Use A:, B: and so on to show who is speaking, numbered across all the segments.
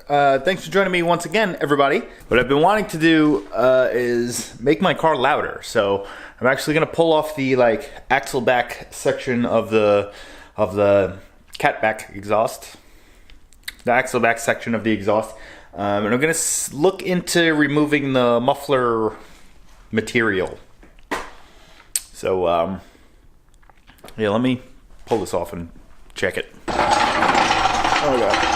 A: Thanks for joining me once again, everybody. What I've been wanting to do is make my car louder. So I'm actually going to pull off the axle back section of the catback exhaust, the axle back section of the exhaust, and I'm going to look into removing the muffler material. So yeah, let me pull this off and check it. Oh god.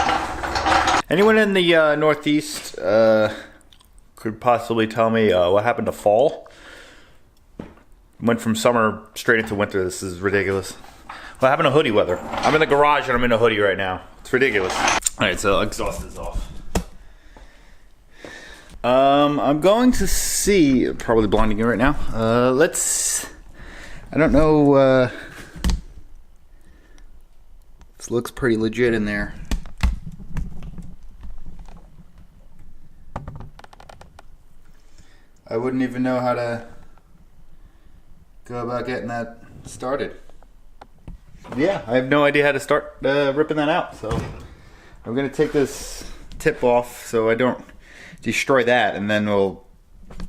A: Anyone in the Northeast could possibly tell me what happened to fall? Went from summer straight into winter. This is ridiculous. What happened to hoodie weather? I'm in the garage and I'm in a hoodie right now. It's ridiculous. Alright, so exhaust is off. I'm going to see, probably blinding you right now. I don't know, this looks pretty legit in there. I wouldn't even know how to go about getting that started. Yeah, I have no idea how to start ripping that out, so I'm going to take this tip off so I don't destroy that, and then we'll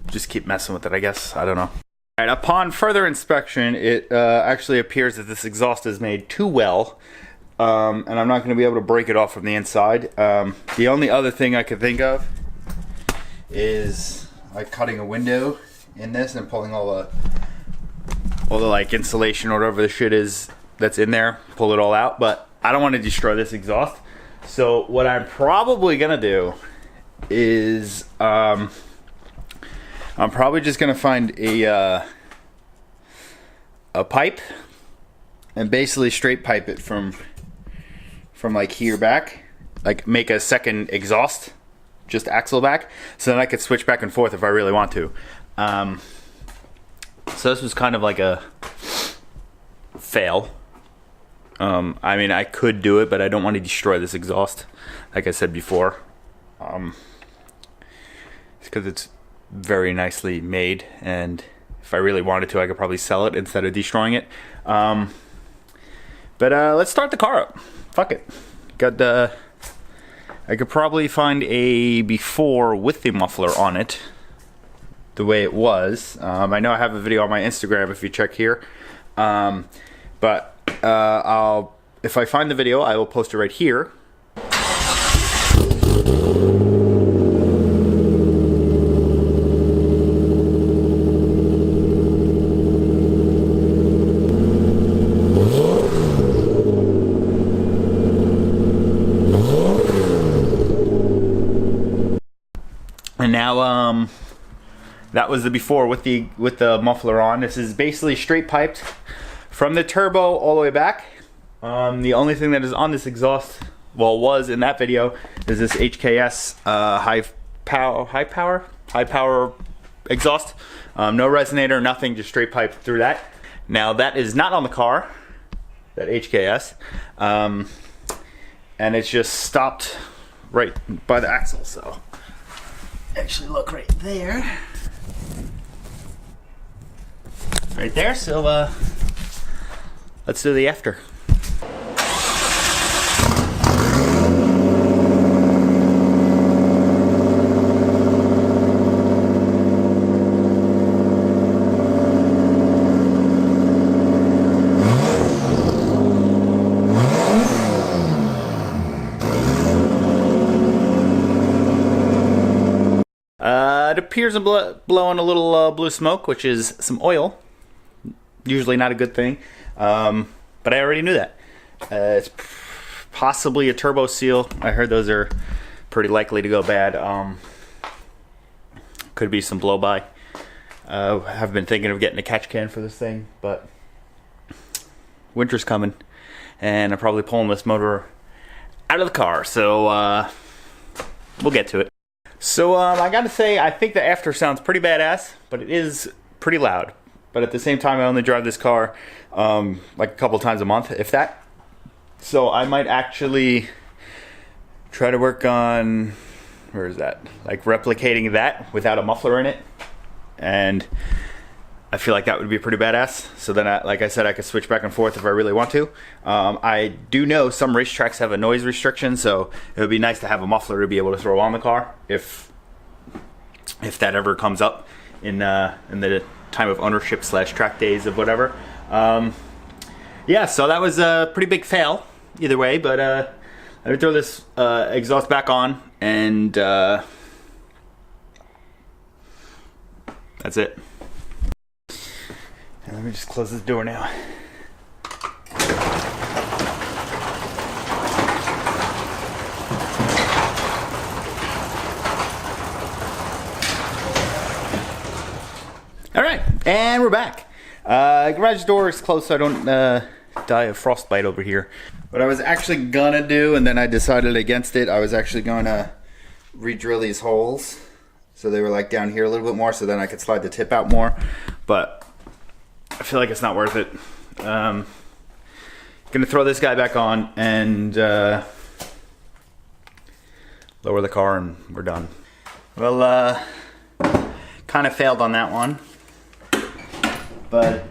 A: just keep messing with it, I guess. I don't know. All right, upon further inspection, it actually appears that this exhaust is made too well, and I'm not going to be able to break it off from the inside. The only other thing I could think of is like cutting a window in this and pulling all the like insulation or whatever the shit is that's in there, pull it all out. But I don't want to destroy this exhaust. So what I'm probably gonna do is I'm probably just gonna find a pipe and basically straight pipe it from like here back, like make a second exhaust, just axle back, so then I could switch back and forth if I really want to. So this was kind of like a fail. I mean, I could do it, but I don't want to destroy this exhaust, like I said before. It's because it's very nicely made, and if I really wanted to, I could probably sell it instead of destroying it. But let's start the car up. Fuck it. I could probably find a before with the muffler on it, the way it was. I know I have a video on my Instagram if you check here. But if I find the video, I will post it right here. And now, that was the before with the muffler on. This is basically straight piped from the turbo all the way back. The only thing that is on this exhaust, well, was in that video, is this HKS high power exhaust. No resonator, nothing, just straight pipe through that. Now that is not on the car, that HKS, and it's just stopped right by the axle. So actually look right there. Right there, so let's do the after. It appears to blowing a little blue smoke, which is some oil. Usually not a good thing, but I already knew that. It's possibly a turbo seal. I heard those are pretty likely to go bad. Could be some blow-by. I've been thinking of getting a catch can for this thing, but winter's coming, and I'm probably pulling this motor out of the car, so we'll get to it. So I gotta say, I think the after sounds pretty badass, but it is pretty loud. But at the same time, I only drive this car like a couple times a month, if that. So I might actually try to work on, where is that? Like replicating that without a muffler in it. And I feel like that would be pretty badass. So then, like I said, I could switch back and forth if I really want to. I do know some racetracks have a noise restriction, so it would be nice to have a muffler to be able to throw on the car if that ever comes up in the time of ownership / track days of whatever. Yeah, so that was a pretty big fail either way, but let me throw this exhaust back on, and that's it. And let me just close this door now. All right, and we're back. Garage door is closed so I don't die of frostbite over here. What I was actually gonna do, and then I decided against it, I was actually gonna re-drill these holes so they were like down here a little bit more, so then I could slide the tip out more, but I feel like it's not worth it. Gonna throw this guy back on and lower the car, and we're done. Well, kind of failed on that one, but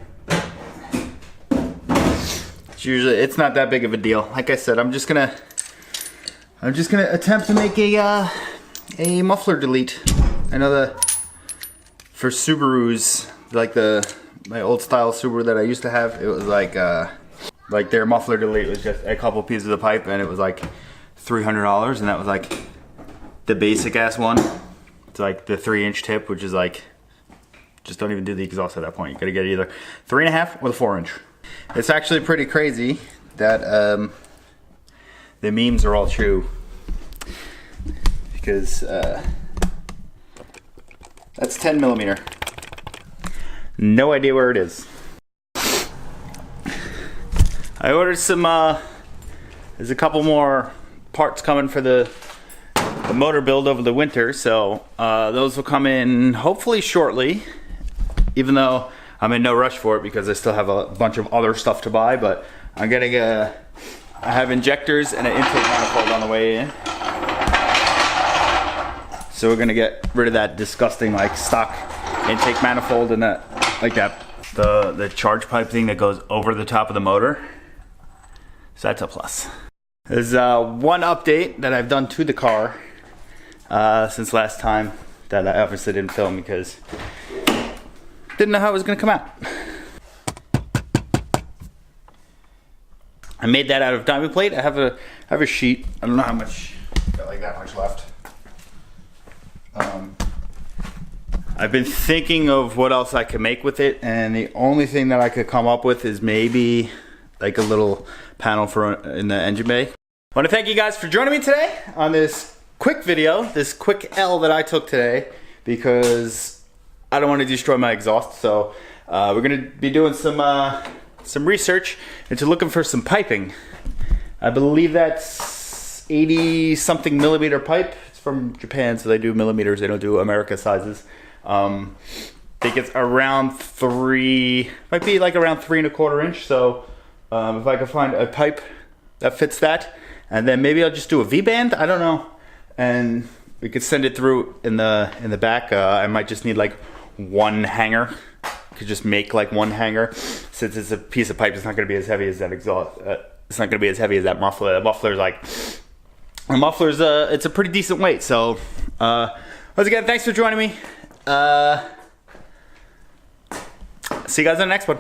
A: it's not that big of a deal. Like I said, I'm just gonna attempt to make a muffler delete. I know that for Subarus, like my old style Subaru that I used to have, it was like their muffler delete was just a couple pieces of pipe, and it was like $300, and that was like the basic ass one. It's like the 3-inch tip, which is like, just don't even do the exhaust at that point. You gotta get either 3.5 or the 4-inch. It's actually pretty crazy that the memes are all true, because that's 10mm. No idea where it is. I ordered some, there's a couple more parts coming for the motor build over the winter, so those will come in hopefully shortly, even though I'm in no rush for it because I still have a bunch of other stuff to buy, but I'm getting I have injectors and an intake manifold on the way in. So we're gonna get rid of that disgusting like stock intake manifold and that, like that, the charge pipe thing that goes over the top of the motor. So that's a plus. There's one update that I've done to the car since last time that I obviously didn't film because didn't know how it was gonna come out. I made that out of diamond plate. I have a sheet. I don't know how much, got like that much left. I've been thinking of what else I could make with it, and the only thing that I could come up with is maybe like a little panel for in the engine bay. I want to thank you guys for joining me today on this quick video, this quick L that I took today, because I don't want to destroy my exhaust. So we're gonna be doing some research into looking for some piping. I believe that's 80 something millimeter pipe. It's from Japan, so they do millimeters, they don't do America sizes. I think it's around might be like around 3¼ inch. So if I could find a pipe that fits that, and then maybe I'll just do a V-band, I don't know, and we could send it through in the back. I might just need like one hanger. Could just make like one hanger, since it's a piece of pipe. It's not going to be as heavy as that exhaust. It's not going to be as heavy as that muffler. That muffler's like, the muffler's it's a pretty decent weight. So once again, thanks for joining me. See you guys on the next one.